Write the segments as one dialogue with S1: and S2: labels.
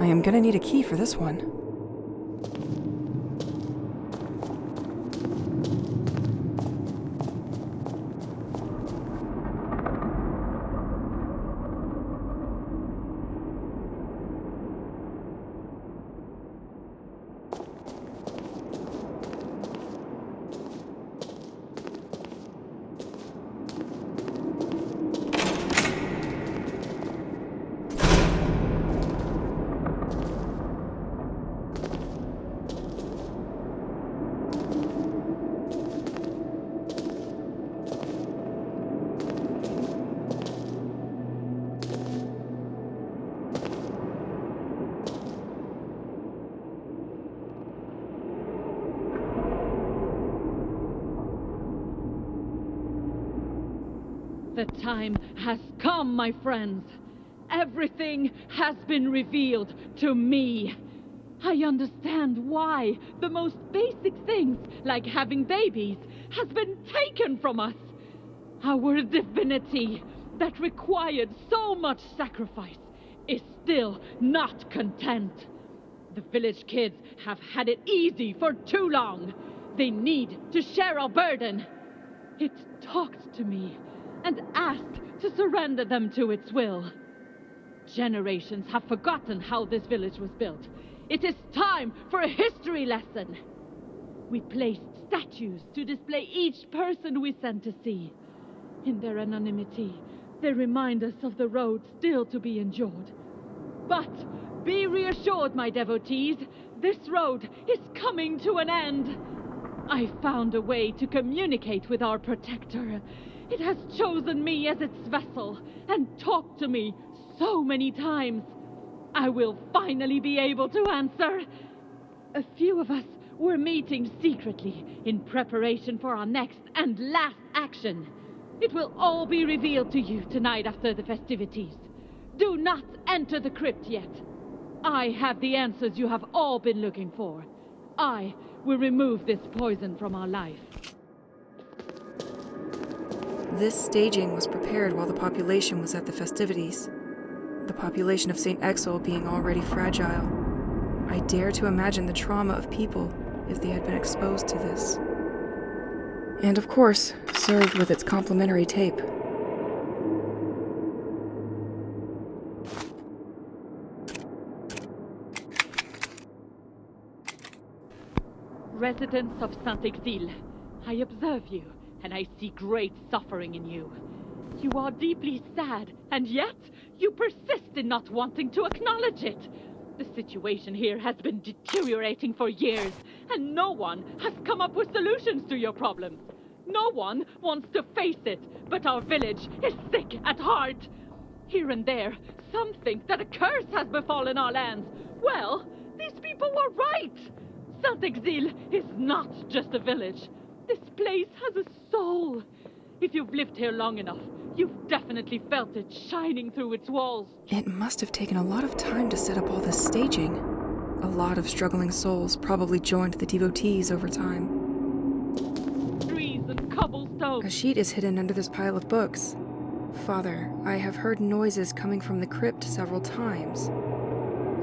S1: I am gonna need a key for this one.
S2: The time has come, my friends. Everything has been revealed to me. I understand why the most basic things, like having babies, has been taken from us. Our divinity, that required so much sacrifice, is still not content. The village kids have had it easy for too long. They need to share our burden. It talked to me and asked to surrender them to its will. Generations have forgotten how this village was built. It is time for a history lesson. We placed statues to display each person we sent to sea. In their anonymity, they remind us of the road still to be endured. But be reassured, my devotees, this road is coming to an end. I found a way to communicate with our protector. It has chosen me as its vessel and talked to me so many times. I will finally be able to answer. A few of us were meeting secretly in preparation for our next and last action. It will all be revealed to you tonight after the festivities. Do not enter the crypt yet. I have the answers you have all been looking for. I will remove this poison from our life.
S1: This staging was prepared while the population was at the festivities. The population of St. Exil being already fragile. I dare to imagine the trauma of people if they had been exposed to this. And of course, served with its complimentary tape.
S2: Residents of Saint-Exil, I observe you, and I see great suffering in you. You are deeply sad, and yet you persist in not wanting to acknowledge it. The situation here has been deteriorating for years, and no one has come up with solutions to your problems. No one wants to face it, but our village is sick at heart. Here and there, some think that a curse has befallen our lands. Well, these people were right. Saint-Exil is not just a village. This place has a soul. If you've lived here long enough, you've definitely felt it shining through its walls.
S1: It must have taken a lot of time to set up all this staging. A lot of struggling souls probably joined the devotees over time.
S2: Trees and cobblestones.
S1: A sheet is hidden under this pile of books. Father, I have heard noises coming from the crypt several times.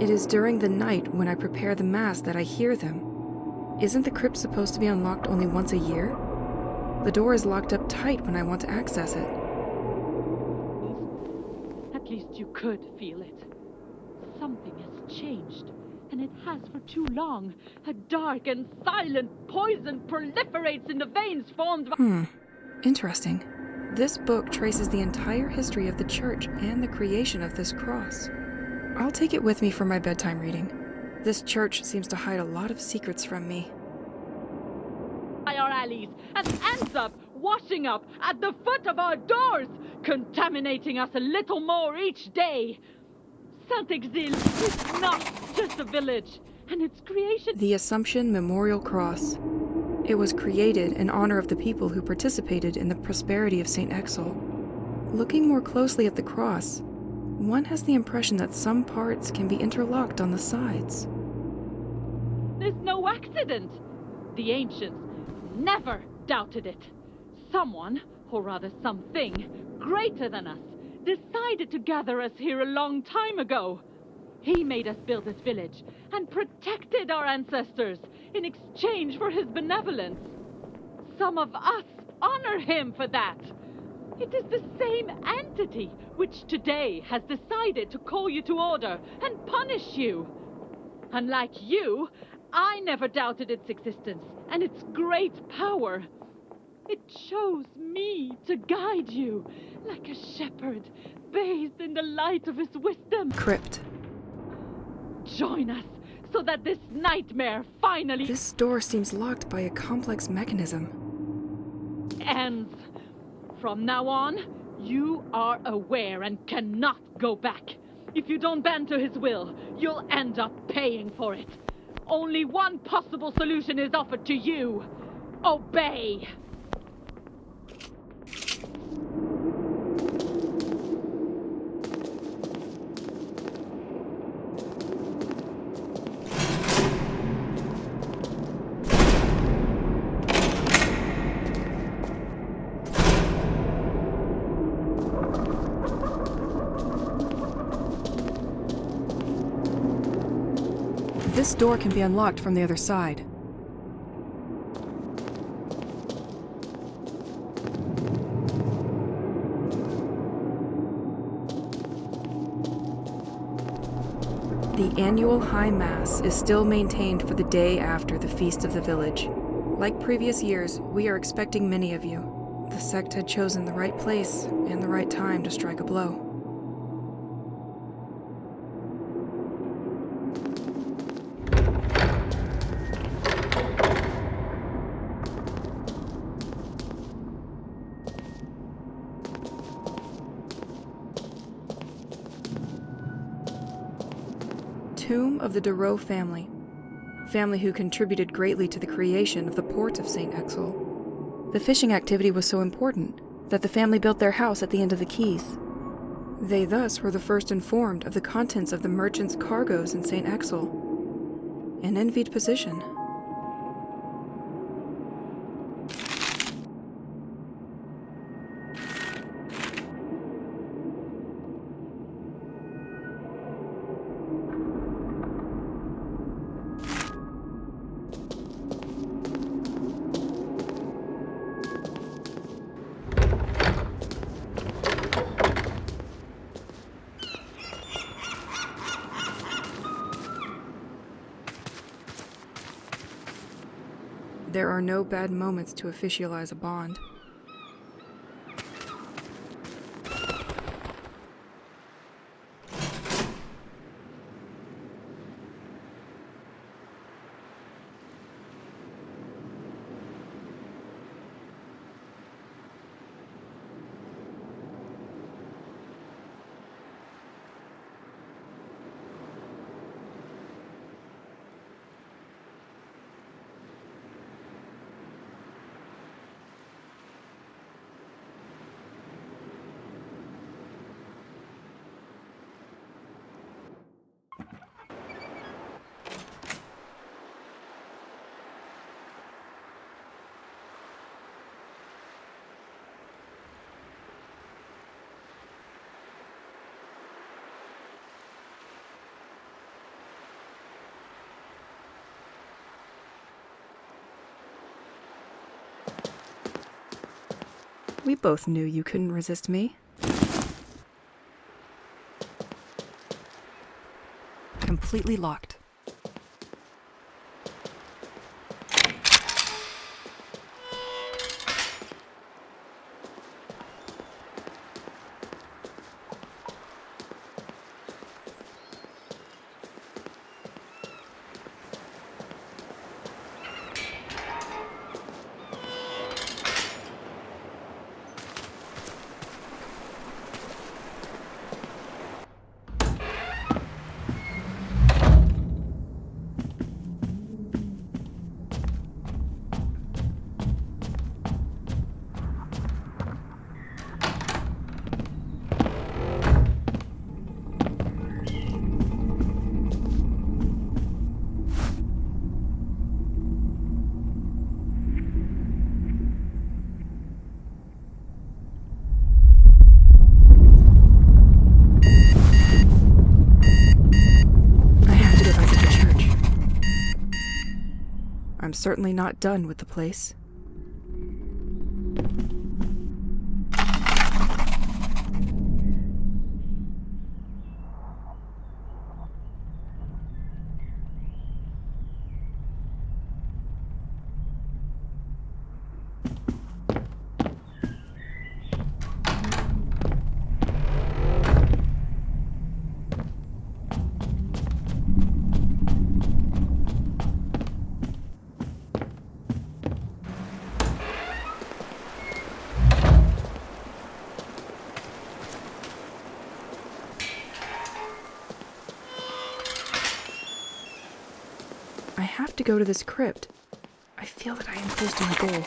S1: It is during the night when I prepare the Mass that I hear them. Isn't the crypt supposed to be unlocked only once a year? The door is locked up tight when I want to access it.
S2: At least you could feel it. Something has changed, and it has for too long. A dark and silent poison proliferates in the veins formed by...
S1: Interesting. This book traces the entire history of the church and the creation of this cross. I'll take it with me for my bedtime reading. This church seems to hide a lot of secrets from me.
S2: Our alleys, and ends up washing up at the foot of our doors, contaminating us a little more each day. Saint-Exil is not just a village, and its creation...
S1: The Assumption Memorial Cross. It was created in honor of the people who participated in the prosperity of St. Exil. Looking more closely at the cross, one has the impression that some parts can be interlocked on the sides.
S2: There's no accident. The ancients never doubted it. Someone, or rather something, greater than us, decided to gather us here a long time ago. He made us build this village and protected our ancestors in exchange for his benevolence. Some of us honor him for that. It is the same entity which today has decided to call you to order and punish you. Unlike you, I never doubted its existence and its great power. It chose me to guide you, like a shepherd, bathed in the light of his wisdom.
S1: Crypt.
S2: Join us, so that this nightmare finally
S1: This door seems locked by a complex mechanism.
S2: ends. From now on, you are aware and cannot go back. If you don't bend to his will, you'll end up paying for it. Only one possible solution is offered to you. Obey!
S1: This door can be unlocked from the other side. The annual High Mass is still maintained for the day after the Feast of the Village. Like previous years, we are expecting many of you. The sect had chosen the right place and the right time to strike a blow. Tomb of the Darrow family who contributed greatly to the creation of the port of St. Exel. The fishing activity was so important that the family built their house at the end of the quays. They thus were the first informed of the contents of the merchants' cargoes in St. Exel, an envied position. There are no bad moments to officialize a bond. We both knew you couldn't resist me. Completely locked. certainly not done with the place. I have to go to this crypt. I feel that I am close to my goal.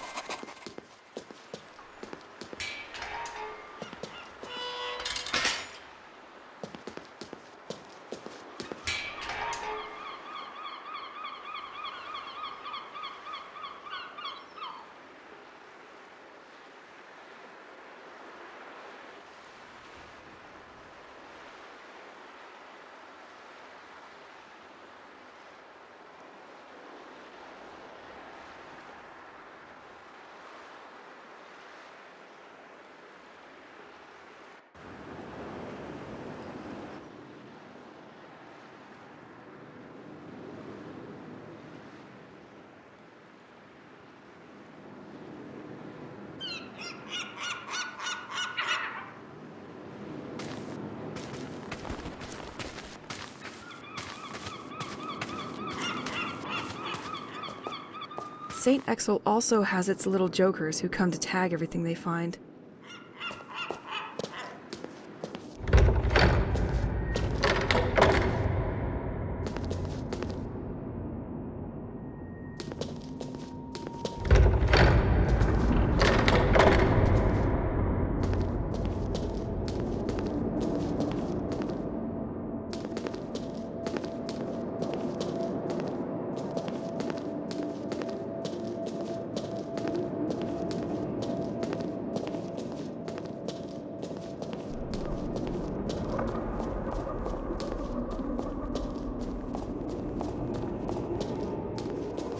S1: St. Exel also has its little jokers who come to tag everything they find.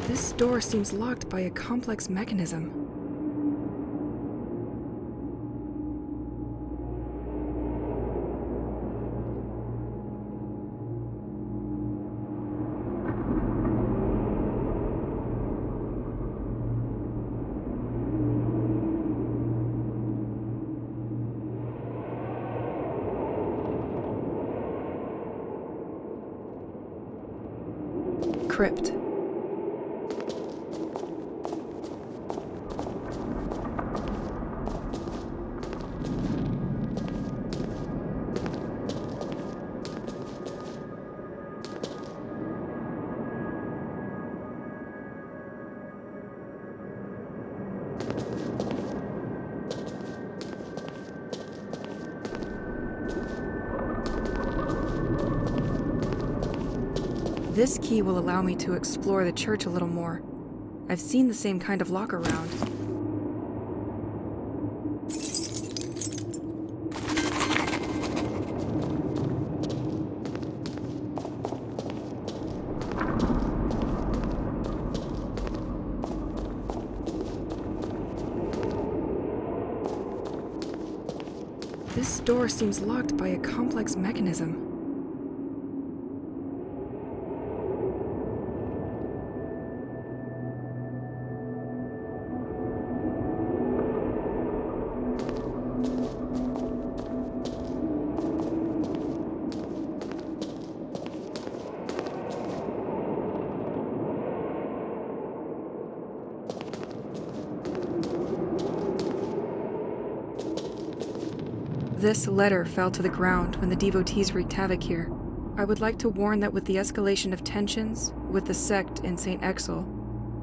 S1: This door seems locked by a complex mechanism. Crypt. This key will allow me to explore the church a little more. I've seen the same kind of lock around. This door seems locked by a complex mechanism. This letter fell to the ground when the devotees wreaked havoc here. I would like to warn that with the escalation of tensions with the sect in St. Exel,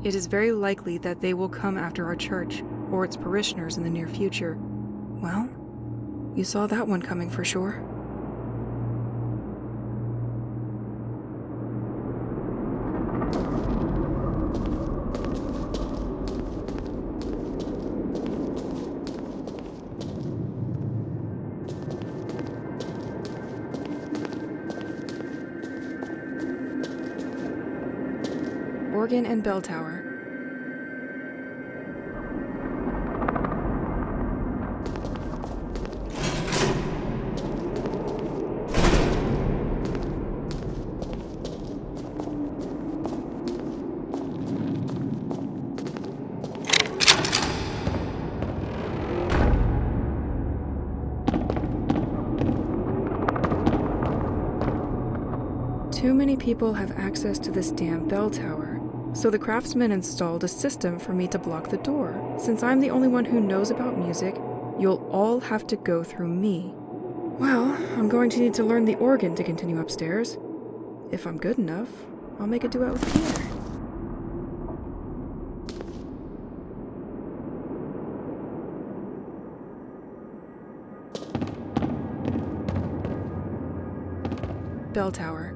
S1: it is very likely that they will come after our church or its parishioners in the near future. Well, you saw that one coming for sure. Organ and bell tower. many people have access to this damn bell tower, so the craftsman installed a system for me to block the door. Since I'm the only one who knows about music, you'll all have to go through me. Well, I'm going to need to learn the organ to continue upstairs. If I'm good enough, I'll make a duet with Peter. Bell tower.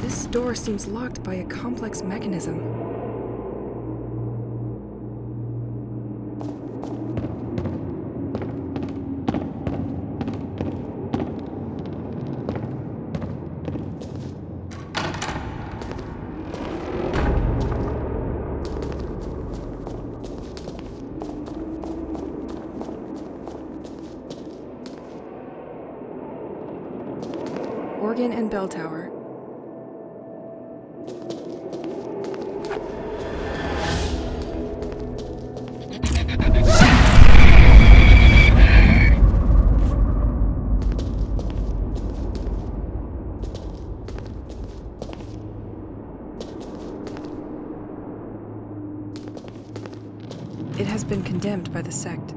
S1: This door seems locked by a complex mechanism. Organ and bell tower. It has been condemned by the sect.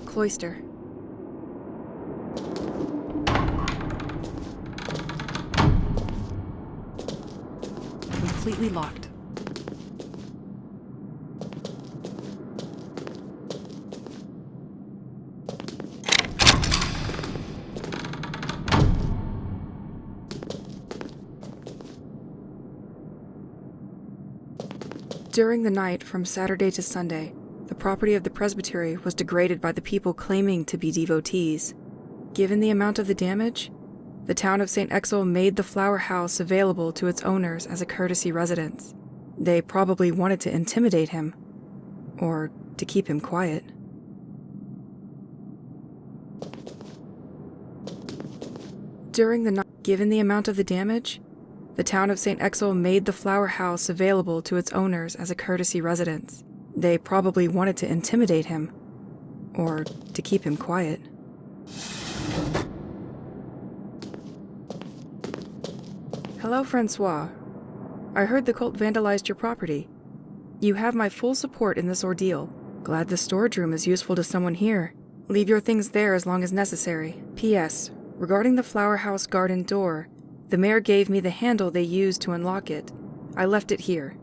S1: Cloister. Completely locked. During the night from Saturday to Sunday, the property of the presbytery was degraded by the people claiming to be devotees. Given the amount of the damage, the town of St. Exil made the flower house available to its owners as a courtesy residence. They probably wanted to intimidate him, or to keep him quiet. During the night, given the amount of the damage, the town of St. Exil made the flower house available to its owners as a courtesy residence. They probably wanted to intimidate him, or to keep him quiet. Hello, Francois. I heard the cult vandalized your property. You have my full support in this ordeal. Glad the storage room is useful to someone here. Leave your things there as long as necessary. P.S. Regarding the flower house garden door, the mayor gave me the handle they used to unlock it. I left it here.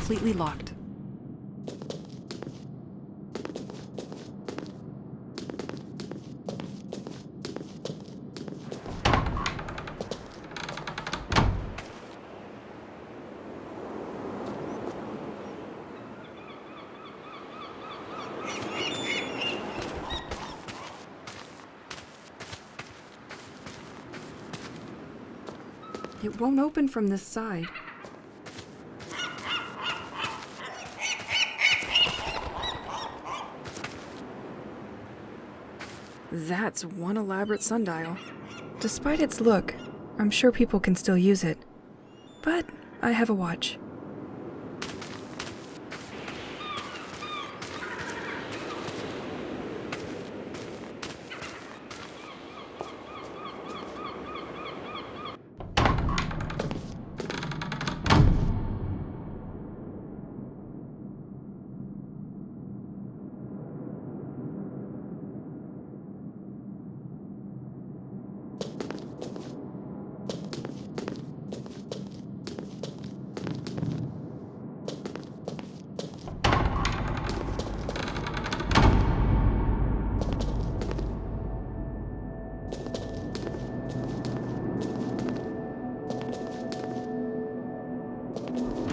S1: Completely locked. It won't open from this side. That's one elaborate sundial. Despite its look, I'm sure people can still use it. But I have a watch.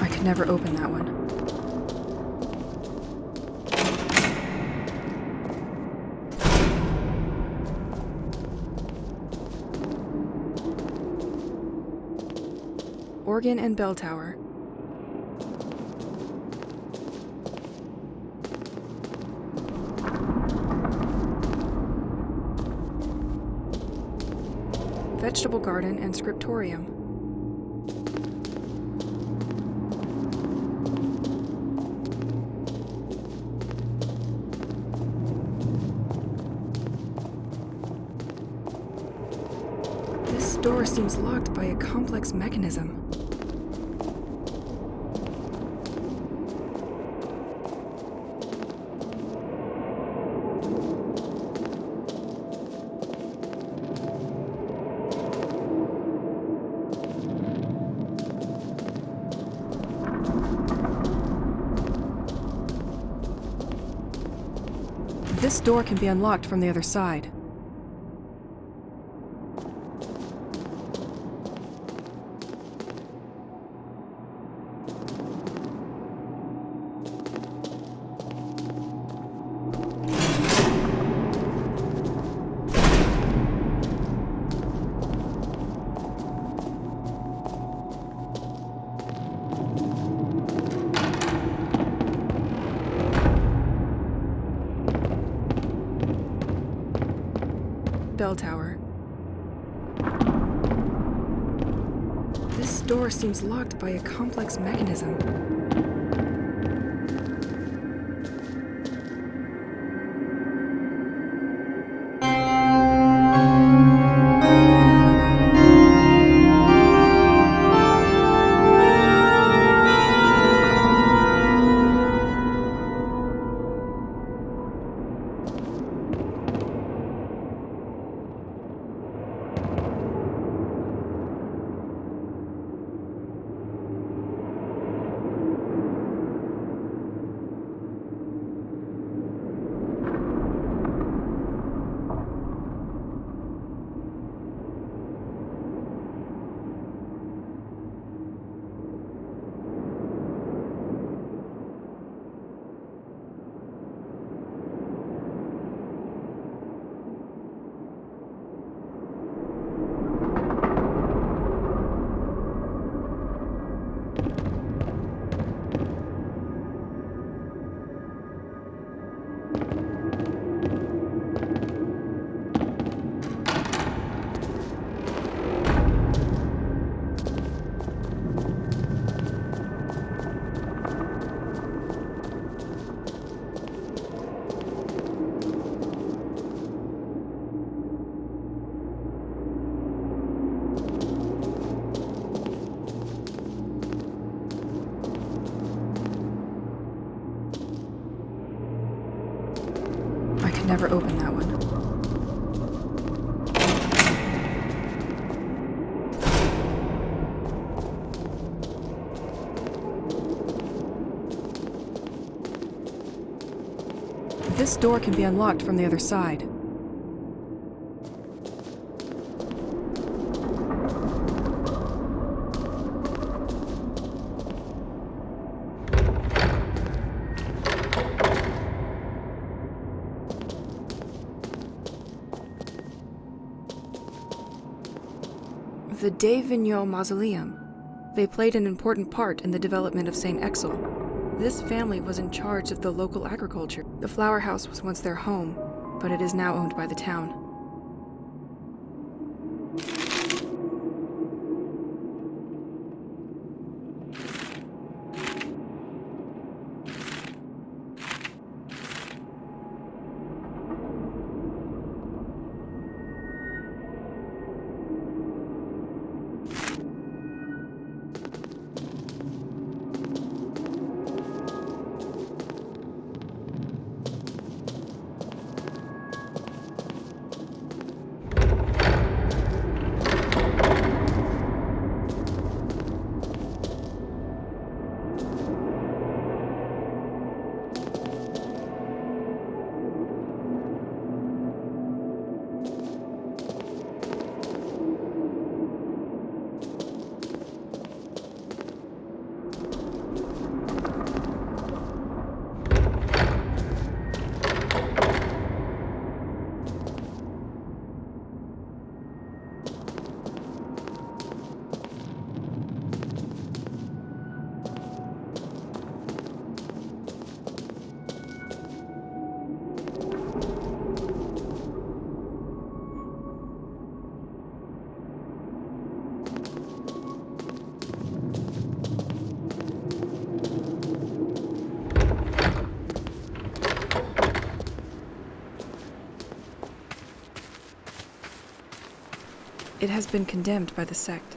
S1: I could never open that one. Organ and bell tower. Vegetable garden and scriptorium. This door seems locked by a complex mechanism. This door can be unlocked from the other side. Bell tower. This door seems locked by a complex mechanism. I could never open that one. This door can be unlocked from the other side. The de Vigneault Mausoleum. They played an important part in the development of St. Exel. This family was in charge of the local agriculture. The flower house was once their home, but it is now owned by the town. It has been condemned by the sect.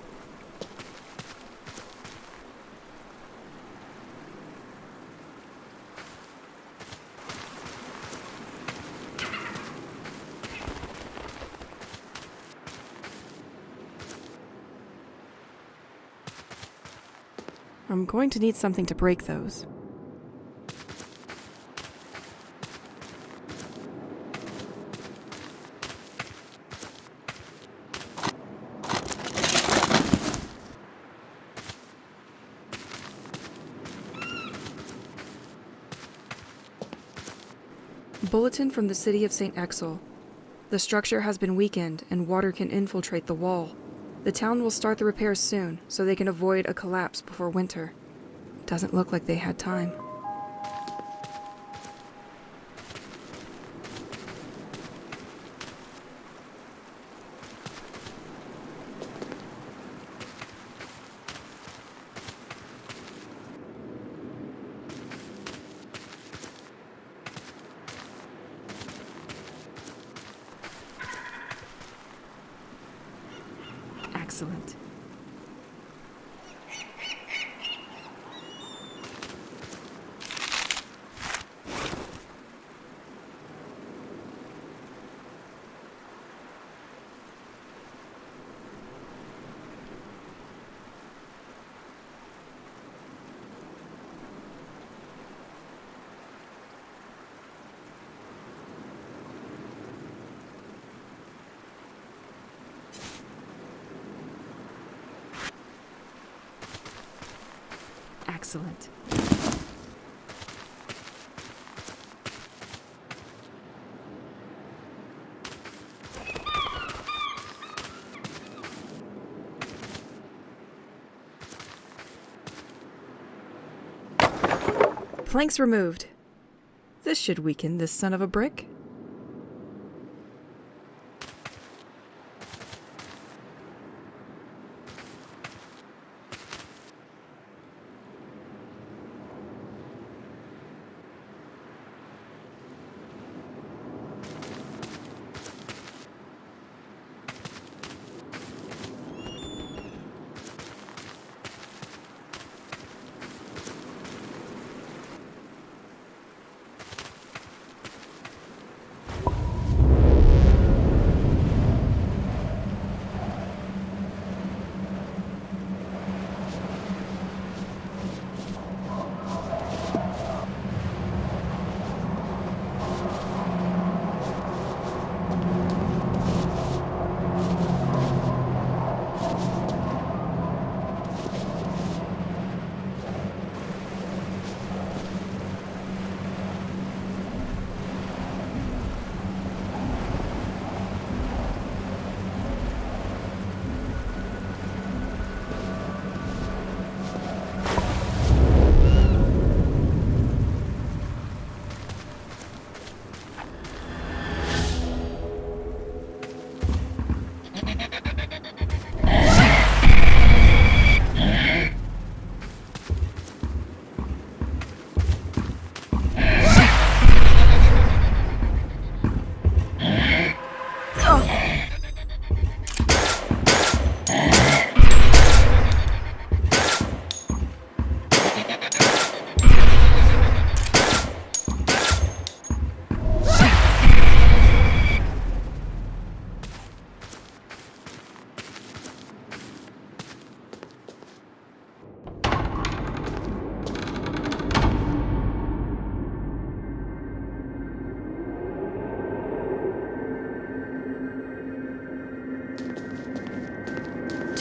S1: I'm going to need something to break those. Bulletin from the city of St. Exel. The structure has been weakened and water can infiltrate the wall. The town will start the repairs soon, so they can avoid a collapse before winter. Doesn't look like they had time. Excellent. Excellent. Planks removed. This should weaken this son of a brick.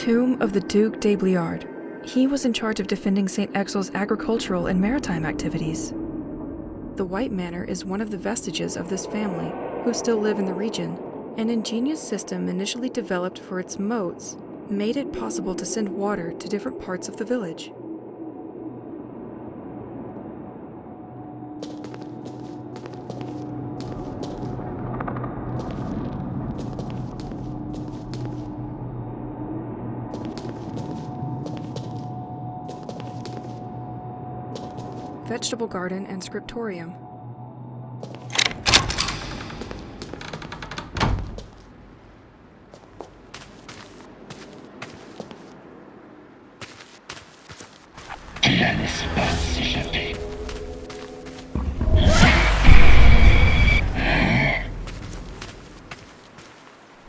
S1: tomb of the Duc de Bliard. He was in charge of defending St. Exil's agricultural and maritime activities. The White Manor is one of the vestiges of this family, who still live in the region. An ingenious system initially developed for its moats made it possible to send water to different parts of the village. Vegetable garden and scriptorium.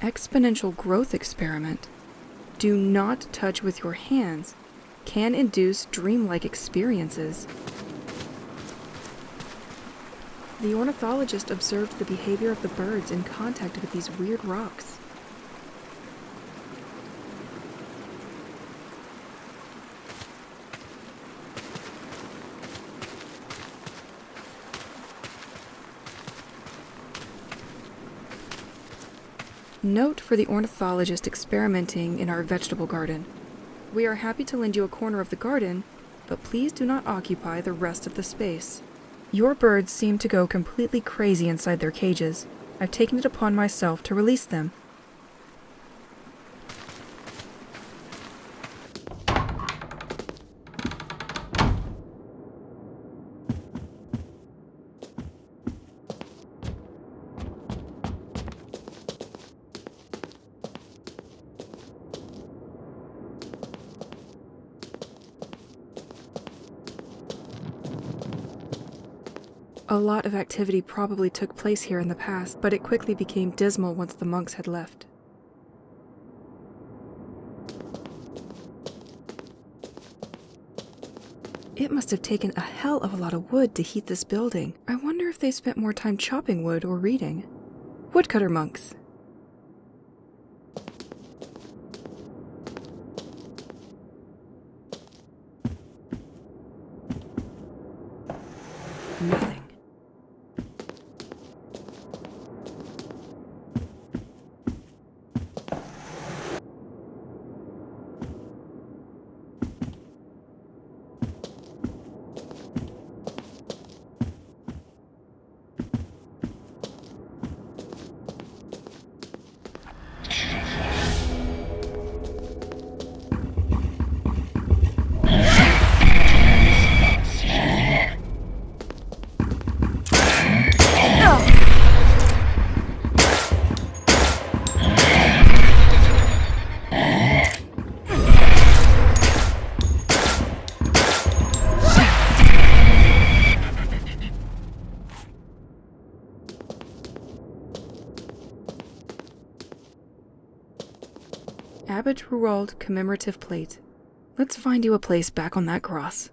S1: Exponential growth experiment. Do not touch with your hands. Can induce dreamlike experiences. The ornithologist observed the behavior of the birds in contact with these weird rocks. Note for the ornithologist experimenting in our vegetable garden. We are happy to lend you a corner of the garden, but please do not occupy the rest of the space. Your birds seem to go completely crazy inside their cages. I've taken it upon myself to release them. A lot of activity probably took place here in the past, but it quickly became dismal once the monks had left. It must have taken a hell of a lot of wood to heat this building. I wonder if they spent more time chopping wood or reading. Woodcutter monks. Nothing. Abbot Roald commemorative plate. Let's find you a place back on that cross.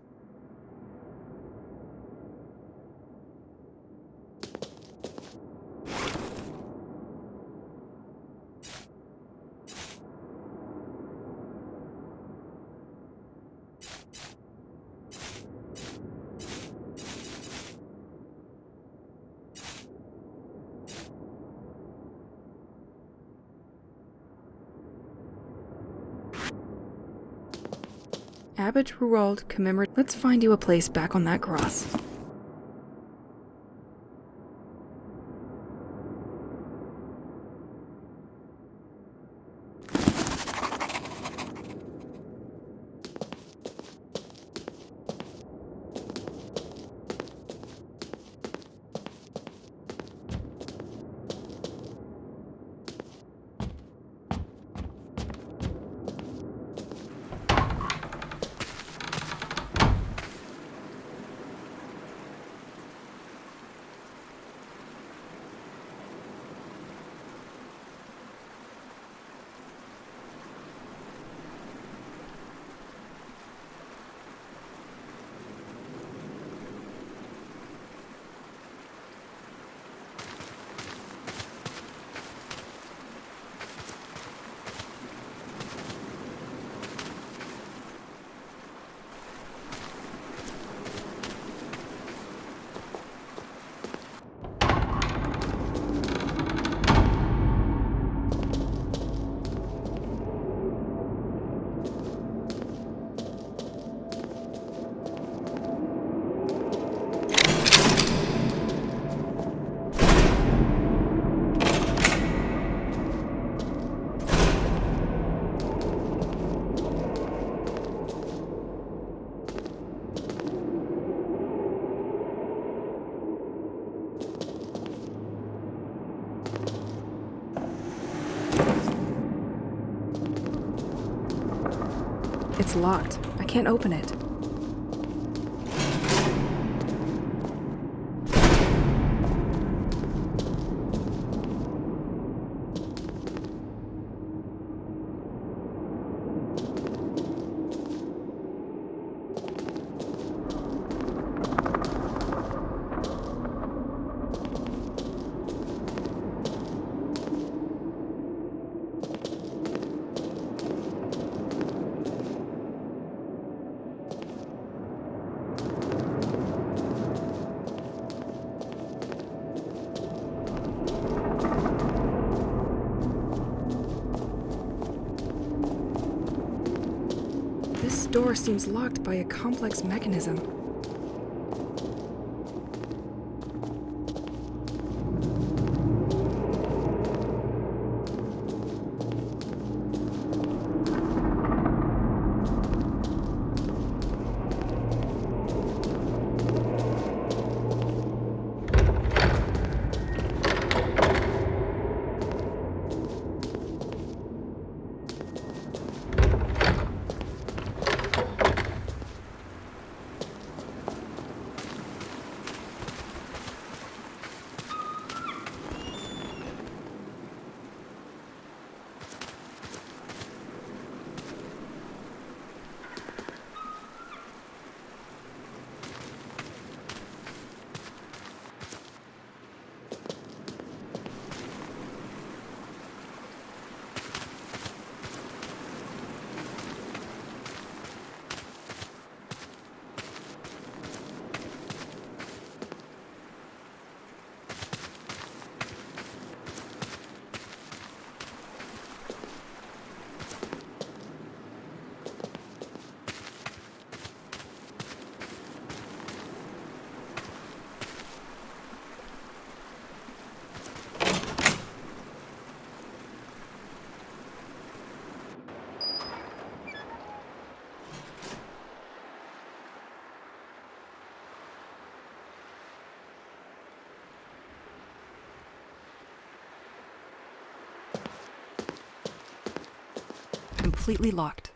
S1: Abbot Roald commemorative. Let's find you a place back on that cross. It's locked. I can't open it. This door seems locked by a complex mechanism. Completely locked.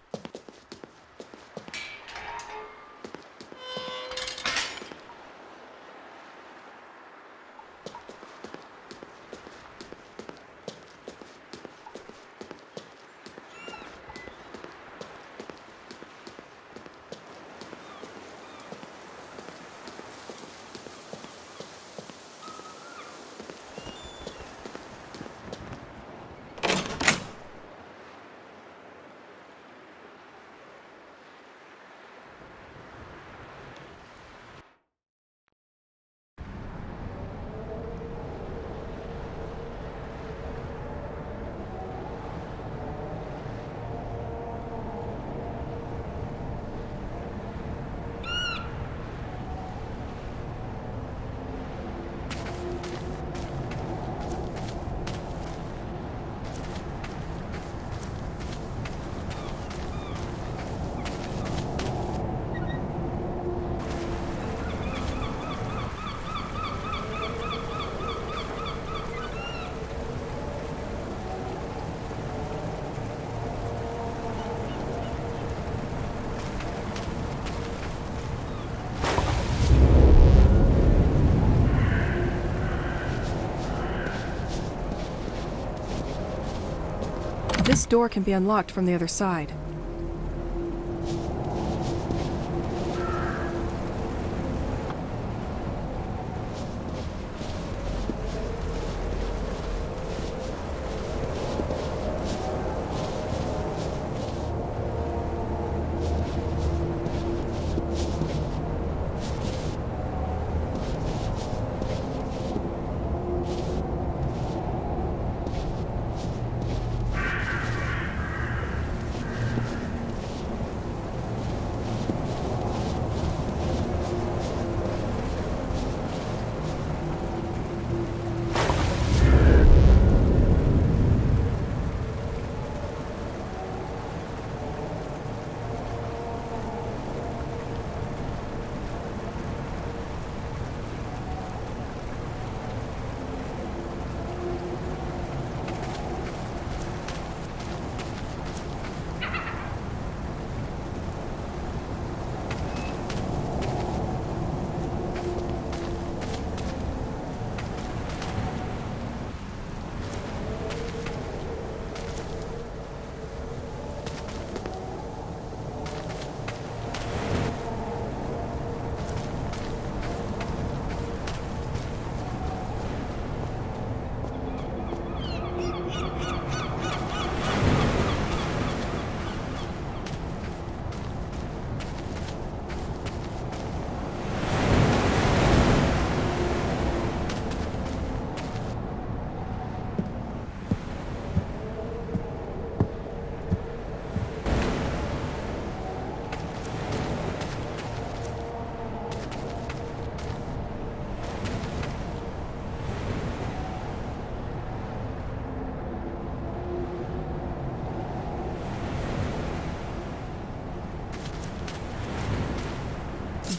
S1: This door can be unlocked from the other side.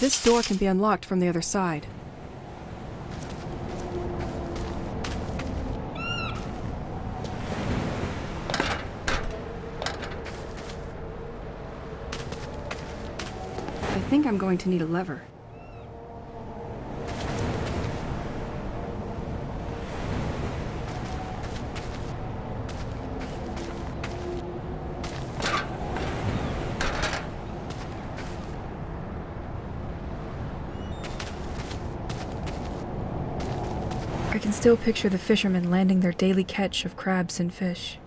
S1: This door can be unlocked from the other side. I think I'm going to need a lever. I can still picture the fishermen landing their daily catch of crabs and fish.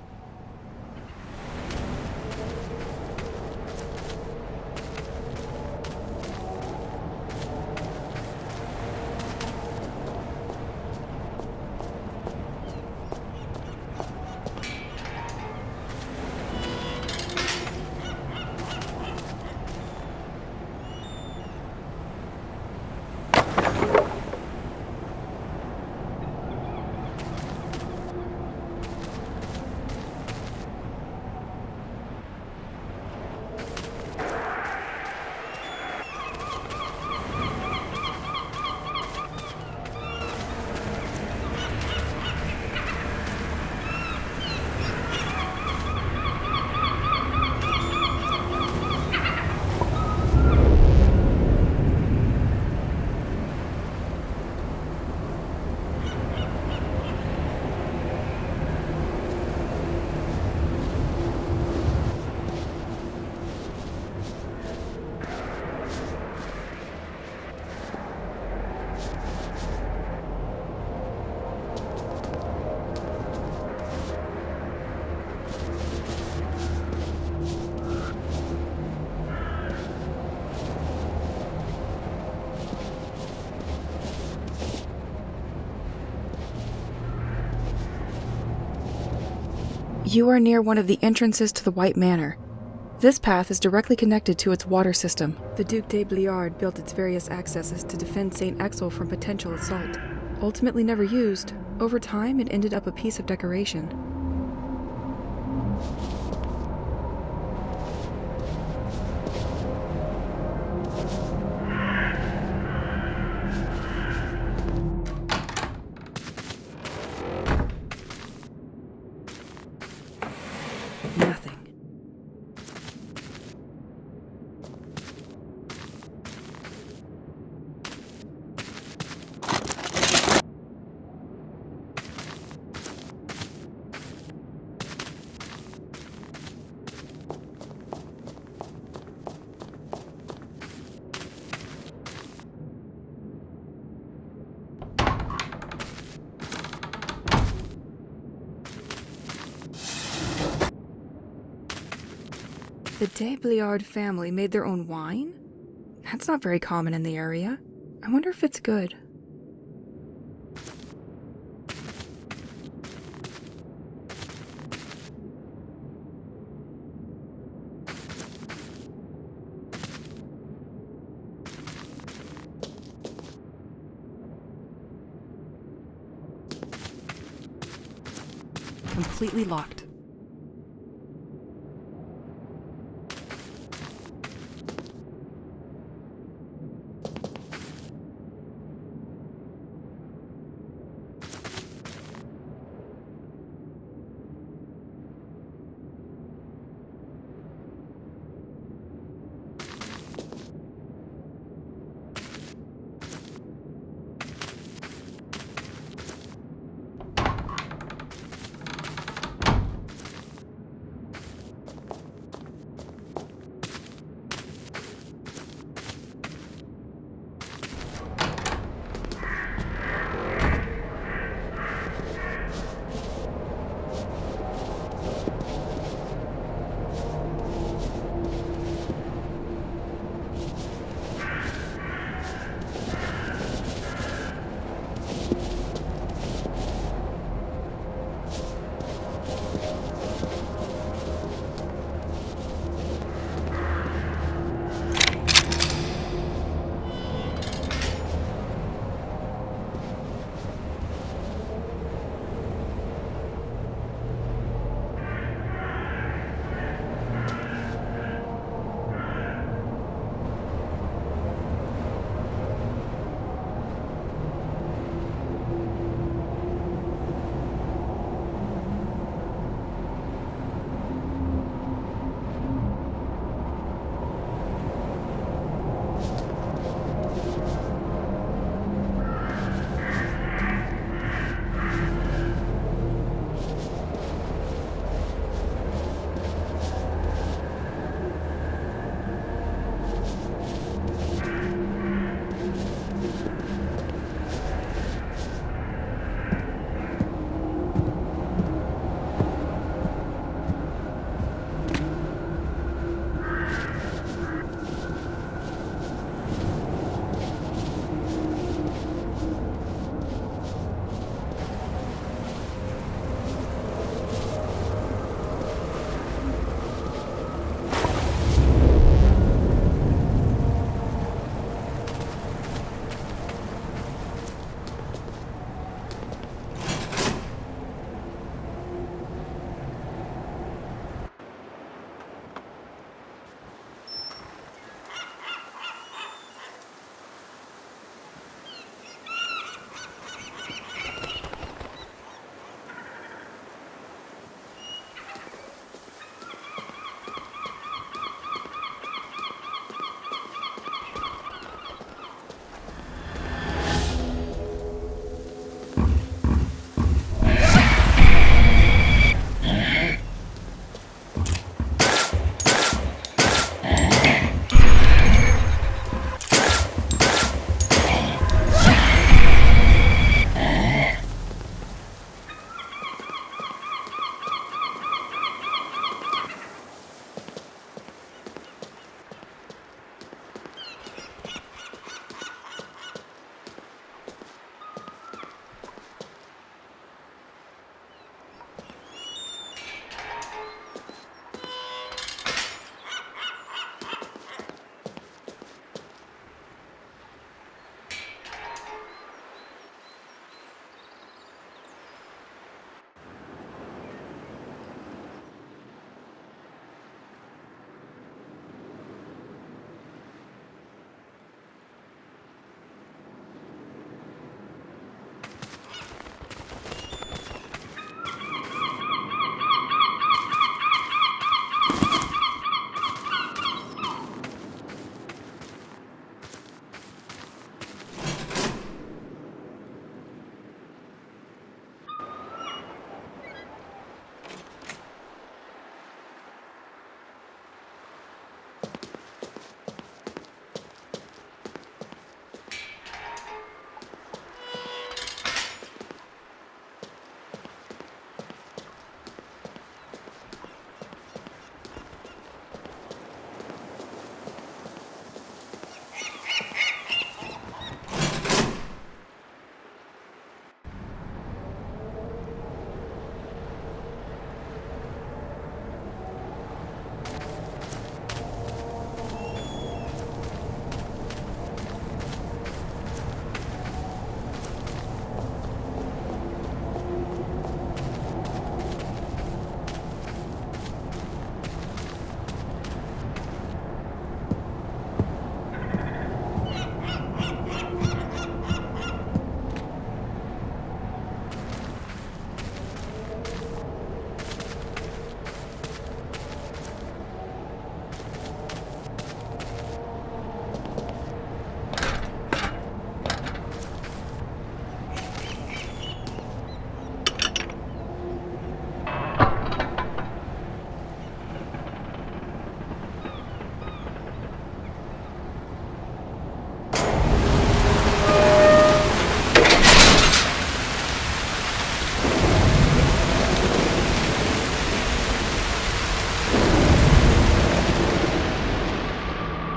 S1: You are near one of the entrances to the White Manor. This path is directly connected to its water system. The Duc de Bliard built its various accesses to defend St. Exel from potential assault. Ultimately never used, over time it ended up a piece of decoration. Nothing. The de Bliard family made their own wine? That's not very common in the area. I wonder if it's good. Completely locked.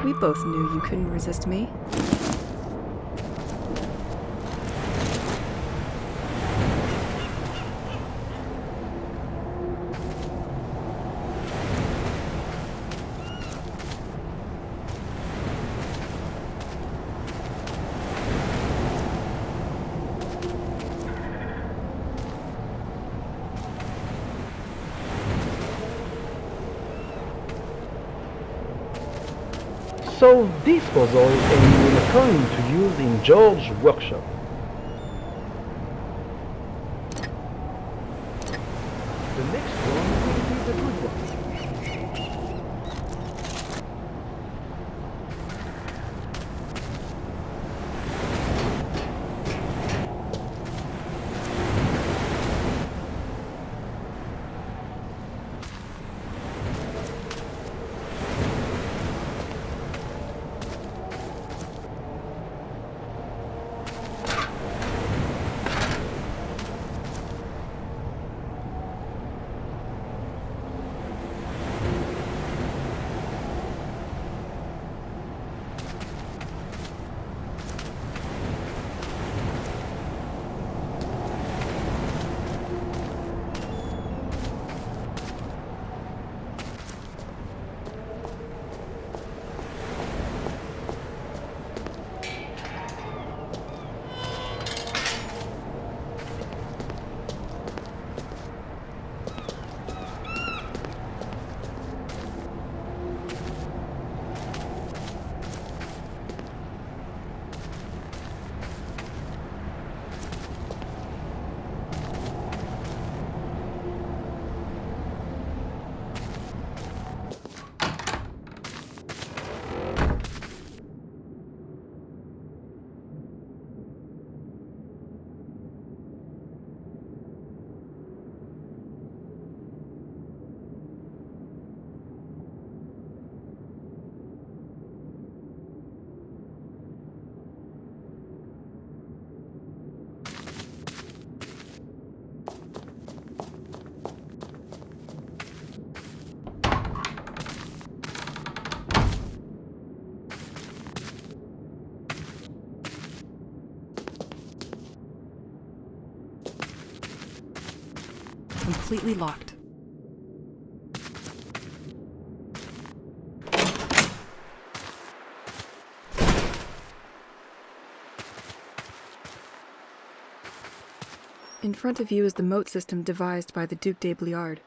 S1: We both knew you couldn't resist me.
S3: Solve this puzzle and you will come to use in George's workshop. The next one will be the good one.
S1: Completely locked. In front of you is the moat system devised by the Duc de Bliard.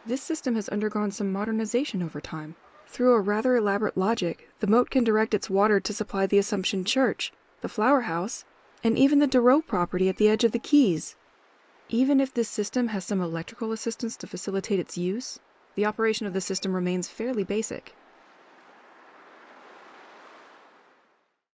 S1: This system has undergone some modernization over time. Through a rather elaborate logic, the moat can direct its water to supply the Assumption Church, the Flower House, and even the Darrow property at the edge of the Keys. Even if this system has some electrical assistance to facilitate its use, the operation of the system remains fairly basic.